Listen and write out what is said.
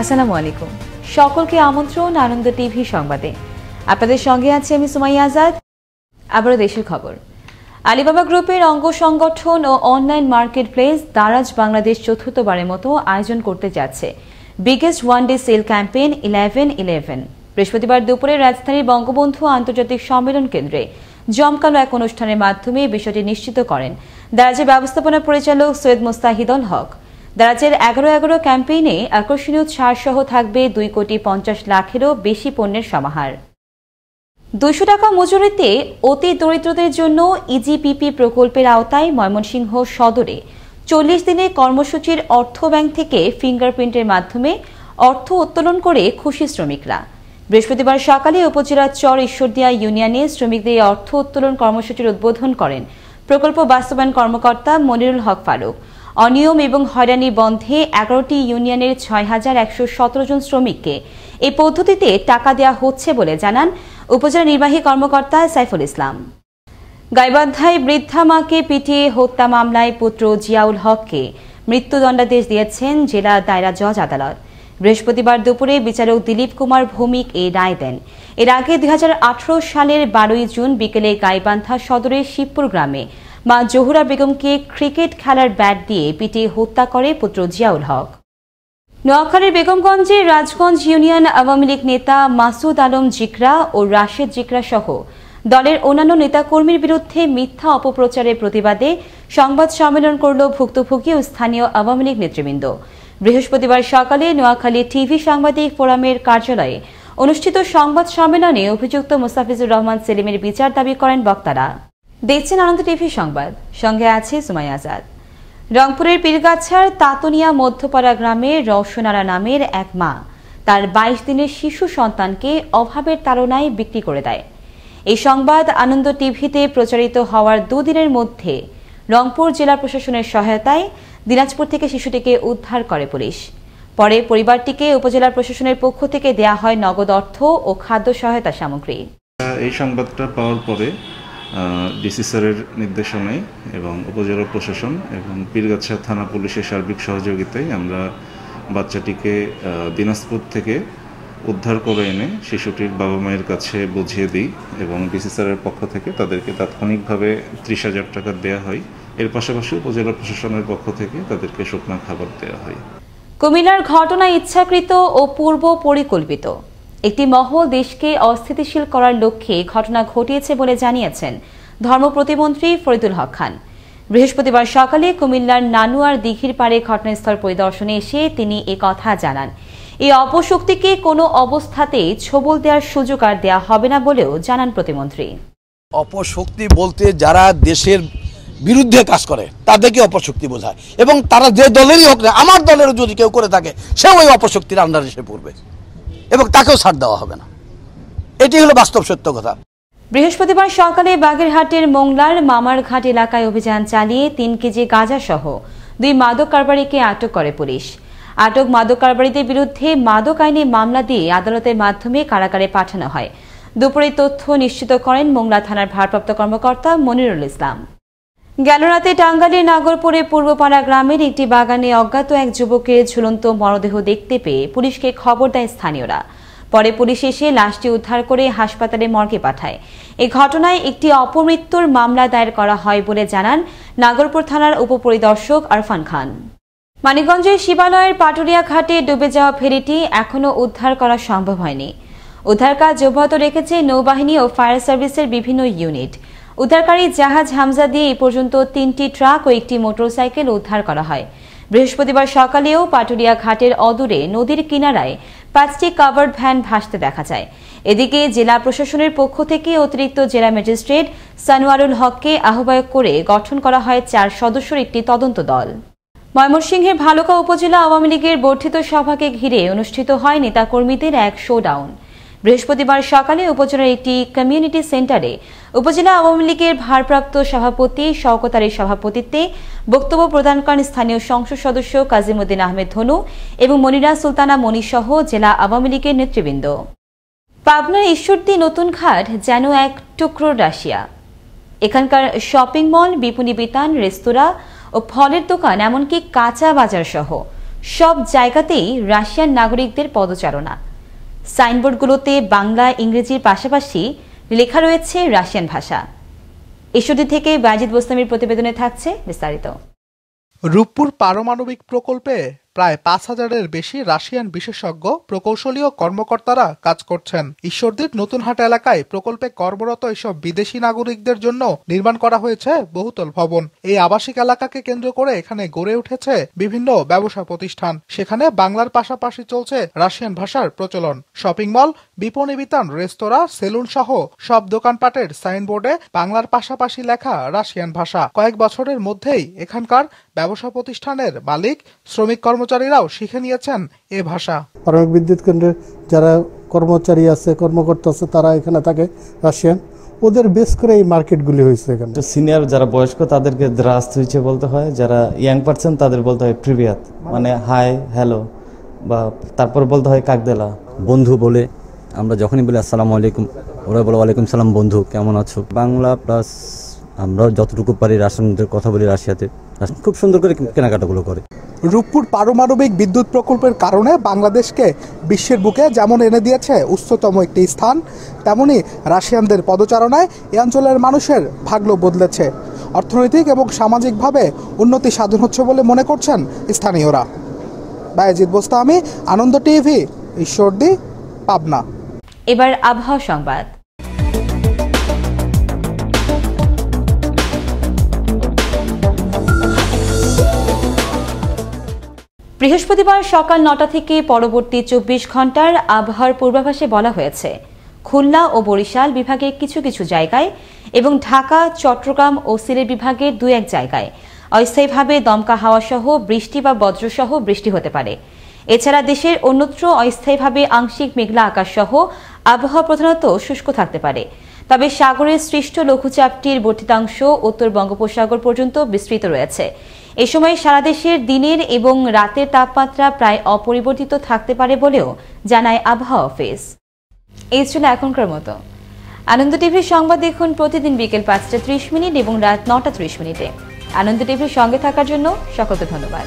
আসসালামু আলাইকুম। সকলকে আমন্ত্রণ আনন্দ টিভি সংবাদে। আপনাদের সঙ্গে আছি আমি সুমাইয়া আজাদ। আবারও দেশের খবর। আলিবাবা গ্রুপের অঙ্গ সংগঠন ও online market place Daraz Bangladesh চতুর্থবারের মতো আয়োজন করতে যাচ্ছে biggest one day sale campaign 11/11। বৃহস্পতিবার দুপুরে রাজধানীর বঙ্গবন্ধু আন্তর্জাতিক সম্মেলন কেন্দ্রে জমকালো এক অনুষ্ঠানের মাধ্যমে বিষয়টি নিশ্চিত করেন দারাজের ব্যবস্থাপনা পরিচালক সৈয়দ মুস্তাহিদুল হক। দারাজের 11/11 ক্যাম্পেইনে আকর্ষণীয় ছাড়সহ থাকবে 2,50,00,000-এরও বেশি পণ্যের সমাহার। 200 টাকা মজুরিতে অতি দরিদ্রদের জন্য ইজিপিপি প্রকল্পের আওতায় ময়মনসিংহ সদরে 40 দিনের কর্মসূচির অর্থ ব্যাংক থেকে ফিঙ্গারপ্রিন্টের মাধ্যমে অর্থ উত্তোলন করে খুশি শ্রমিকরা। বৃহস্পতিবার সকালে উপজেলার চর ঈশ্বরদিয়া ইউনিয়নে শ্রমিকদের অর্থ উত্তোলন কর্মসূচির উদ্বোধন করেন প্রকল্প বাস্তবায়ন কর্মকর্তা মনিরুল হক ফারুক। অনিয়ম এবং হয়রানি বন্ধে 11টি ইউনিয়নের 6,117 জন শ্রমিককে এই পদ্ধতিতে টাকা দেওয়া হচ্ছে বলে জানান উপজেলা নির্বাহী কর্মকর্তা সাইফুল ইসলাম। গাইবান্ধায় বৃদ্ধা মাকে পিটিয়ে হত্যা মামলায় পুত্র জিয়াউল হককে মৃত্যুদণ্ডাদেশ দিয়েছেন জেলা দায়রা জজ আদালত। বৃহস্পতিবার দুপুরে বিচারক দিলীপ কুমার ভৌমিক এই রায় দেন। এর আগে 2018 সালের 12 জুন বিকেলে গাইবান্ধা সদরের শিবপুর গ্রামে মা জহুরা বেগমকে ক্রিকেট খেলার ব্যাট দিয়ে পিটিয়ে হত্যা করে পুত্র জিয়াউল হক। নোয়াখালীর বেগমগঞ্জে রাজগঞ্জ ইউনিয়ন আওয়ামী লীগ নেতা মাসুদ আলম জিকরা ও রাশেদ জিকরা সহ দলের অন্যান্য নেতাকর্মীর বিরুদ্ধে মিথ্যা অপপ্রচারের প্রতিবাদে সংবাদ সম্মেলন করল ভুক্তভোগী ও স্থানীয় আওয়ামী লীগ নেতৃবৃন্দ। বৃহস্পতিবার সকালে নোয়াখালী টিভি সাংবাদিক ফোরামের কার্যালয়ে অনুষ্ঠিত সংবাদ সম্মেলনে অভিযুক্ত মোস্তাফিজুর রহমান সেলিমের বিচার দাবি করেন বক্তারা। দেখছেন আনন্দ টিভি সংবাদ, সঙ্গে আছে সুমাইয়া আজাদ। রংপুরের পীরগাছার তাতনিয়া মধ্যপাড়া গ্রামে রওশনারা নামের এক মা তার 22 দিনের শিশু সন্তানকে অভাবের তাড়নায় বিক্রি করে দেয়। এই সংবাদ আনন্দ টিভিতে প্রচারিত হওয়ার 2 দিনের মধ্যে রংপুর জেলা প্রশাসনের সহায়তায় দিনাজপুর থেকে শিশুটিকে উদ্ধার করে পুলিশ। পরে পরিবারটিকে উপজেলা প্রশাসনের পক্ষ থেকে দেয়া হয় নগদ অর্থ ও খাদ্য সহায়তা সামগ্রী। এই সংবাদটা পাওয়ার পরে ডিসি স্যারের নির্দেশনায় এবং উপজেলা প্রশাসন এবং পীরগাছা থানা পুলিশের সার্বিক সহযোগিতায় আমরা বাচ্চাটিকে দিনাজপুর থেকে উদ্ধার করে এনে শিশুটির বাবা মায়ের কাছে বুঝিয়ে দিই এবং ডিসি স্যারের পক্ষ থেকে তাদেরকে তাৎক্ষণিকভাবে 30,000 টাকা দেওয়া হয়। এর পাশাপাশি উপজেলা প্রশাসনের পক্ষ থেকে তাদেরকে শুকনো খাবার দেওয়া হয়। কুমিল্লার ঘটনা ইচ্ছাকৃত ও পূর্ব পরিকল্পিত। একটি মহল দেশকে অস্থিতিশীল করার লক্ষ্যে ঘটনা ঘটিয়েছে বলে জানিয়েছেন ধর্ম প্রতিমন্ত্রী ফরিদুল হক খান। বৃহস্পতিবার সকালে কুমিল্লার নানুয়ার দিঘির পাড়ে ঘটনাস্থল পরিদর্শনে এসে তিনি কথা জানান। এই অপশক্তিকে কোনো অবস্থাতেই ছবল দেওয়ার সুযোগ আর দেওয়া হবে না বলেও জানান প্রতিমন্ত্রী। অপশক্তি বলতে যারা দেশের বিরুদ্ধে কাজ করে তাদেরকে অপশক্তি বোঝায়, এবং তারা যে দলেরই হোক না, আমার দলেরও যদি কেউ করে থাকে সে ওই অপশক্তির আন্ডারে এসে পড়বে এবং তাকেও ছাড় দেওয়া হবে না। এটি হলো বাস্তব সত্য কথা। বৃহস্পতিবার সকালে বাগেরহাটের মোংলার মামারঘাট এলাকায় অভিযান চালিয়ে 3 কেজি গাঁজা সহ 2 মাদক কারবারিকে আটক করে পুলিশ। আটক মাদক কারবারিদের বিরুদ্ধে মাদক আইনে মামলা দিয়ে আদালতের মাধ্যমে কারাগারে পাঠানো হয়। দুপুরে তথ্য নিশ্চিত করেন মোংলা থানার ভারপ্রাপ্ত কর্মকর্তা মনিরুল ইসলাম। গেল রাতে টাঙ্গাইলের নাগরপুরে পূর্বপাড়া গ্রামের একটি বাগানে অজ্ঞাত এক যুবকের ঝুলন্ত মরদেহ দেখতে পেয়ে পুলিশকে খবর দেয় স্থানীয়রা। পরে পুলিশ এসে লাশটি উদ্ধার করে হাসপাতালে মর্গে পাঠায়। এই ঘটনায় একটি অপমৃত্যুর মামলা দায়ের করা হয় বলে জানান নাগরপুর থানার উপপরিদর্শক আরফান খান। মানিকগঞ্জের শিবালয়ের পাটুরিয়া ঘাটে ডুবে যাওয়া ফেরিটি এখনও উদ্ধার করা সম্ভব হয়নি। উদ্ধার কাজ অব্যাহত রেখেছে নৌবাহিনী ও ফায়ার সার্ভিসের বিভিন্ন ইউনিট। উদ্ধারকারী জাহাজ হামজা দিয়ে এ পর্যন্ত 3টি ট্রাক ও একটি মোটরসাইকেল উদ্ধার করা হয়। বৃহস্পতিবার সকালেও পাটুরিয়া ঘাটের অদূরে নদীর কিনারায় 5টি কাভার্ড ভ্যান ভাসতে দেখা যায়। এদিকে জেলা প্রশাসনের পক্ষ থেকে অতিরিক্ত জেলা ম্যাজিস্ট্রেট সানোয়ারুল হককে আহ্বায়ক করে গঠন করা হয় 4 সদস্যের একটি তদন্ত দল। ময়মনসিংহের ভালুকা উপজেলা আওয়ামী লীগের বর্ধিত সভাকে ঘিরে অনুষ্ঠিত হয় নেতাকর্মীদের এক শোডাউন। বৃহস্পতিবার সকালে উপজেলার একটি কমিউনিটি সেন্টারে উপজেলা আওয়ামী লীগের ভারপ্রাপ্ত সভাপতি শওকত আলীর সভাপতিত্বে বক্তব্য প্রদান করেন স্থানীয় সংসদ সদস্য কাজিমউদ্দিন আহমেদ ধনু এবং মনিরা সুলতানা মনি সহ জেলা আওয়ামী লীগের নেতৃবৃন্দ। পাবনার ঈশ্বরদী নতুন ঘাট যেন এক টুকরো রাশিয়া। এখানকার শপিং মল, বিপণী বিতান, রেস্তোরাঁ ও ফলের দোকান, এমনকি কাঁচা বাজার সহ সব জায়গাতেই রাশিয়ান নাগরিকদের পদচারণা। সাইনবোর্ডগুলোতে বাংলা ইংরেজির পাশাপাশি লেখা রয়েছে রাশিয়ান ভাষা। ঈশ্বরদী থেকে বাজিদ বোস্তামির প্রতিবেদনে থাকছে বিস্তারিত। রূপপুর পারমাণবিক প্রকল্পে প্রায় ৫,০০০-এর বেশি রাশিয়ান বিশেষজ্ঞ প্রকৌশলী ও কর্মকর্তারা কাজ করছেন। ঈশ্বরদীর নতুনহাট এলাকায় প্রকল্পে কর্মরত এসব বিদেশি নাগরিকদের জন্য নির্মাণ করা হয়েছে বহুতল ভবন। এই আবাসিক এলাকাকে কেন্দ্র করে এখানে গড়ে উঠেছে বিভিন্ন ব্যবসা প্রতিষ্ঠান। সেখানে বাংলার পাশাপাশি চলছে রাশিয়ান ভাষার প্রচলন। শপিং মল, বিপণী বিতান, রেস্তোরাঁ, সেলুন সহ সব দোকানপাটের সাইনবোর্ডে বাংলার পাশাপাশি লেখা রাশিয়ান ভাষা। কয়েক বছরের মধ্যেই এখানকার ব্যবসা প্রতিষ্ঠানের মালিক, শ্রমিক কর্মচারীরাও শিখে নিয়েছেন এ ভাষা। পারমাণবিক বিদ্যুৎ কেন্দ্রের যারা কর্মচারী আছে, কর্মকর্তা আছে, তারা এখানে থাকে রাশিয়ান। ওদের বেস করে এই মার্কেটগুলি হয়েছে এখানে। সিনিয়র যারা বয়স্ক তাদেরকে দ্রাস্তুইচে বলতে হয়, যারা ইয়াং পারসন তাদের বলতে হয় প্রিভিয়াত, মানে হাই, হ্যালো, বা তারপর বলতে হয় কাকদেলা। বন্ধু বলে আমরা যখনই বলি আসসালামু আলাইকুম, ওরা বলে ওয়ালাইকুম সালাম বন্ধু, কেমন আছো। বাংলা প্লাস আমরা যতটুকু পারি রাশিয়ানদের কথা বলি, রাশিয়াতে খুব সুন্দর করে কেনাকাটাগুলো করে। রূপপুর পারমাণবিক বিদ্যুৎ প্রকল্পের কারণে বাংলাদেশকে বিশ্বের বুকে যেমন এনে দিয়েছে উচ্চতম একটি স্থান, তেমনি রাশিয়ানদের পদচারণায় এই অঞ্চলের মানুষের ভাগ্য বদলেছে। অর্থনৈতিক এবং সামাজিকভাবে উন্নতি সাধন হচ্ছে বলে মনে করছেন স্থানীয়রা। বায়েজিদ বোস্তামি, আনন্দ টিভি, ঈশ্বরদী, পাবনা। এবার আবহাওয়া সংবাদ। বৃহস্পতিবার সকাল ৯টা থেকে পরবর্তী ২৪ ঘন্টার আবহাওয়ার পূর্বাভাসে বলা হয়েছে, খুলনা ও বরিশাল বিভাগের কিছু কিছু জায়গায় এবং ঢাকা, চট্টগ্রাম ও সিলেট বিভাগের ২-১ জায়গায় অস্থায়ীভাবে দমকা হাওয়া সহ বৃষ্টি বা বজ্রসহ বৃষ্টি হতে পারে। এছাড়া দেশের অন্যত্র অস্থায়ীভাবে আংশিক মেঘলা আকাশ সহ আবহাওয়া প্রধানত শুষ্ক থাকতে পারে। তবে সাগরের সৃষ্ট লঘুচাপটির বর্ধিতাংশ উত্তর বঙ্গোপসাগর পর্যন্ত বিস্তৃত রয়েছে। এ সময় সারা দেশের দিনের এবং রাতের তাপমাত্রা প্রায় অপরিবর্তিত থাকতে পারে বলেও জানায় আবহাওয়া অফিস। এই ছিল এখনকার মতো। আনন্দ টিভির সংবাদ দেখুন প্রতিদিন বিকেল ৫টা ৩০ মিনিট এবং রাত ৯টা ৩০ মিনিটে। আনন্দ টিভির সঙ্গে থাকার জন্য সকলকে ধন্যবাদ।